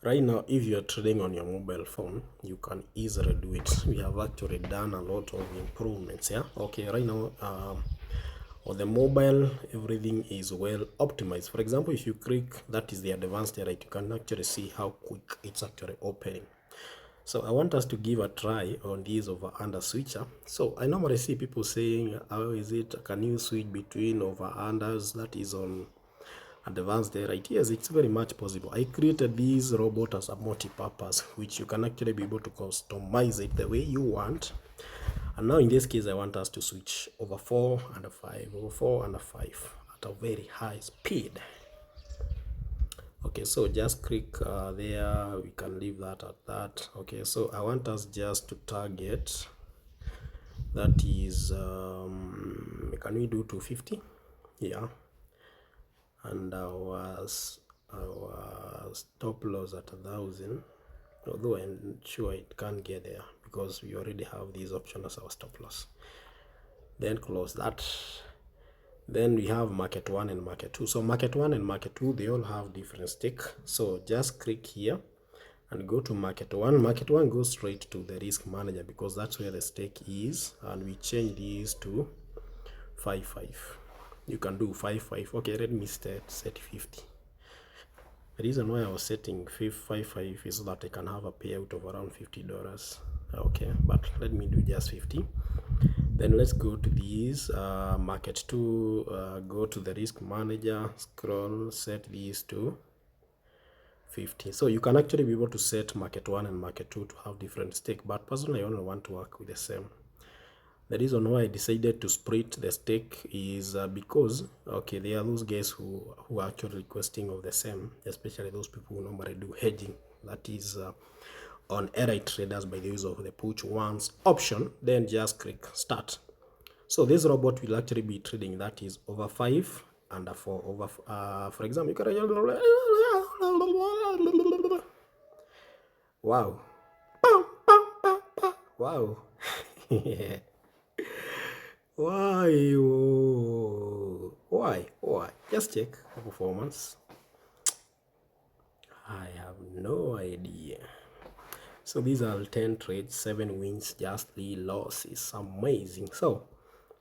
Right now, if you're trading on your mobile phone, you can easily do it. We have actually done a lot of improvements. Yeah, okay, right now on the mobile, everything is well optimized. For example, if you click, that is the advanced right, you can actually see how quick it's actually opening. So I want us to give a try on this over under switcher. So I normally see people saying, how is it, can you switch between over unders? That is on advanced right? Yes, it's very much possible. I created this robot as a multi-purpose, which you can actually be able to customize it the way you want. And now in this case, I want us to switch over 4 and 5, over 4 and 5 at a very high speed. Okay, so just click there. We can leave that at that. Okay, so I want us just to target, that is can we do 250? Yeah, and our stop loss at 1,000, although I'm sure it can't get there because we already have this option as our stop loss. Then close that. Then we have market 1 and market 2. So market 1 and market 2, they all have different stake. So just click here and go to market 1. Market 1 goes straight to the risk manager because that's where the stake is, and we change this to 55. You can do 55. Okay, let me set 50. The reason why I was setting 55 is so that I can have a payout of around $50. Okay, but let me do just 50. Then let's go to these market 2, go to the risk manager, scroll, set these to 50. So you can actually be able to set market 1 and market 2 to have different stake, but personally I only want to work with the same. The reason why I decided to split the stake is because, okay, there are those guys who are actually requesting of the same, especially those people who normally do hedging. That is on RI traders by the use of the push once option. Then just click start. So this robot will actually be trading, that is over 5 and 4 over for example, you can wow, wow. Why just check the performance. I have no idea. So these are 10 trades, 7 wins, just 3 losses. Amazing. So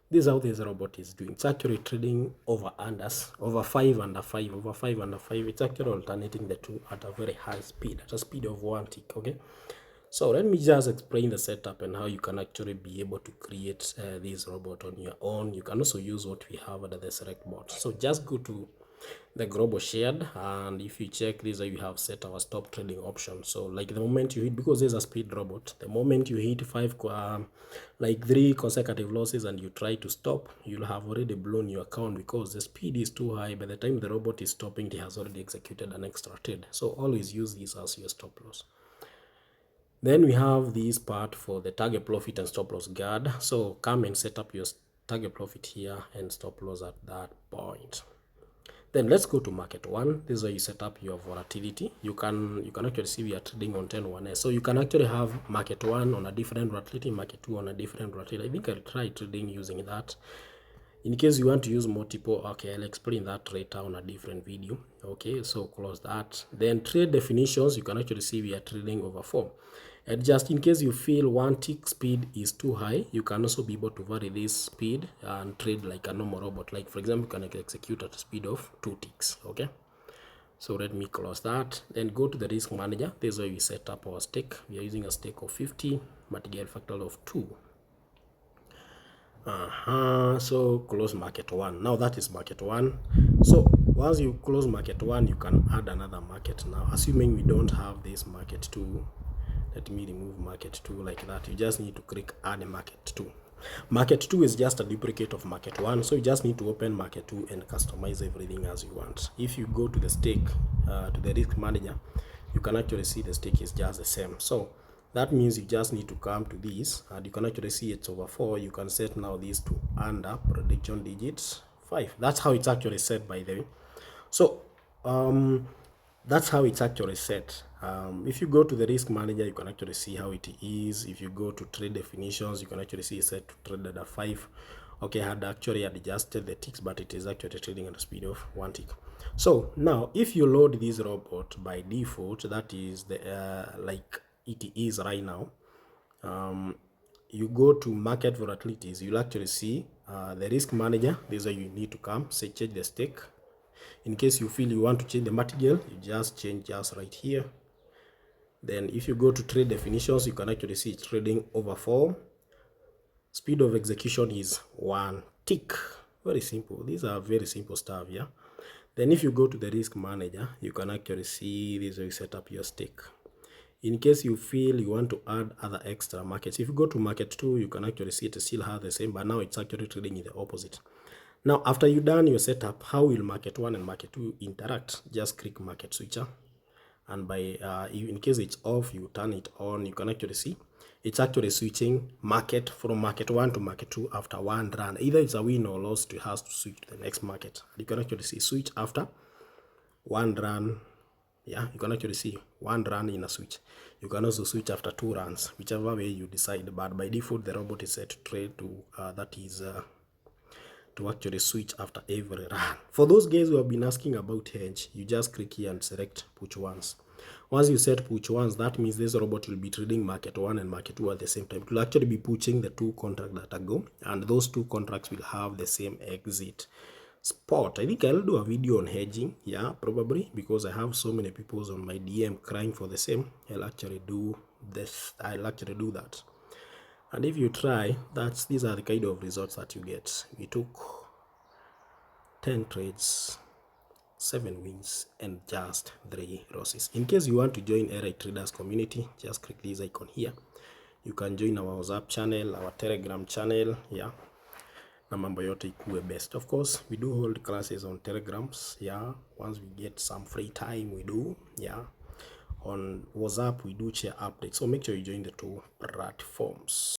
this is how this robot is doing. It's actually trading over unders, over 5 under 5, over 5 under 5. It's actually alternating the two at a very high speed, at a speed of 1 tick. Okay, so let me just explain the setup and how you can actually be able to create this robot on your own. You can also use what we have under the select bot. So just go to the global shared, and if you check this, you have set our stop trading option. So like the moment you hit, because there's a speed robot, the moment you hit 3 consecutive losses and you try to stop, you'll have already blown your account because the speed is too high. By the time the robot is stopping, it has already executed an extra trade. So always use this as your stop loss. Then we have this part for the target profit and stop loss guard. So come and set up your target profit here and stop loss at that point. Then let's go to market 1. This is where you set up your volatility. You can actually see we are trading on 10-1s. So you can actually have market 1 on a different volatility, market 2 on a different volatility. I think I'll try trading using that. In case you want to use multiple, okay, I'll explain that later on a different video. Okay, so close that. Then trade definitions, you can actually see we are trading over 4. And just in case you feel 1 tick speed is too high, you can also be able to vary this speed and trade like a normal robot. Like for example, you can execute at a speed of 2 ticks. Okay, so let me close that. Then go to the risk manager. This is where we set up our stake. We are using a stake of 50, multiplied factor of 2. So close market 1. Now that is market 1. So once you close market 1, you can add another market. Now assuming we don't have this market 2, let me remove market 2 like that. You just need to click add market 2. Market 2 is just a duplicate of market 1, so you just need to open market 2 and customize everything as you want. If you go to the stake, to the risk manager, you can actually see the stake is just the same. So that means you just need to come to this, and you can actually see it's over 4. You can set now this to under prediction digits 5. That's how it's actually set, by the way. So that's how it's actually set. If you go to the risk manager, you can actually see how it is. If you go to trade definitions, you can actually see it's set to trade at a 5. Okay, I had actually adjusted the ticks, but it is actually trading at a speed of 1 tick. So now if you load this robot by default, that is the like it is right now, you go to market volatilities, you'll actually see the risk manager. This is where you need to come say change the stake. In case you feel you want to change the martingale, you just change just right here. Then if you go to trade definitions, you can actually see trading over 4. Speed of execution is 1 tick. Very simple. These are very simple stuff, yeah. Then if you go to the risk manager, you can actually see this, where you set up your stake. In case you feel you want to add other extra markets, if you go to market 2, you can actually see it still has the same, but now it's actually trading in the opposite. Now after you done your setup, how will market 1 and market 2 interact? Just click market switcher, and by in case it's off, you turn it on. You can actually see it's actually switching market from market 1 to market 2 after 1 run. Either it's a win or loss, it has to switch to the next market. You can actually see switch after 1 run. Yeah, you can actually see 1 run in a switch. You can also switch after 2 runs, whichever way you decide, but by default the robot is set to trade to to actually switch after every run. For those guys who have been asking about hedge, you just click here and select push once. Once you set push once, that means this robot will be trading market 1 and market 2 at the same time. It will actually be pushing the 2 contracts that go, and those 2 contracts will have the same exit spot. I think I'll do a video on hedging, yeah, probably, because I have so many people on my DM crying for the same. I'll actually do that. And if you try, these are the kind of results that you get. We took 10 trades, 7 wins, and just 3 losses. In case you want to join RI Traders community, just click this icon here. You can join our WhatsApp channel, our Telegram channel, yeah. Na mambo yote ikuwe best. Of course, we do hold classes on Telegrams, yeah. Once we get some free time, we do, yeah. On WhatsApp, we do share updates. So make sure you join the 2 platforms.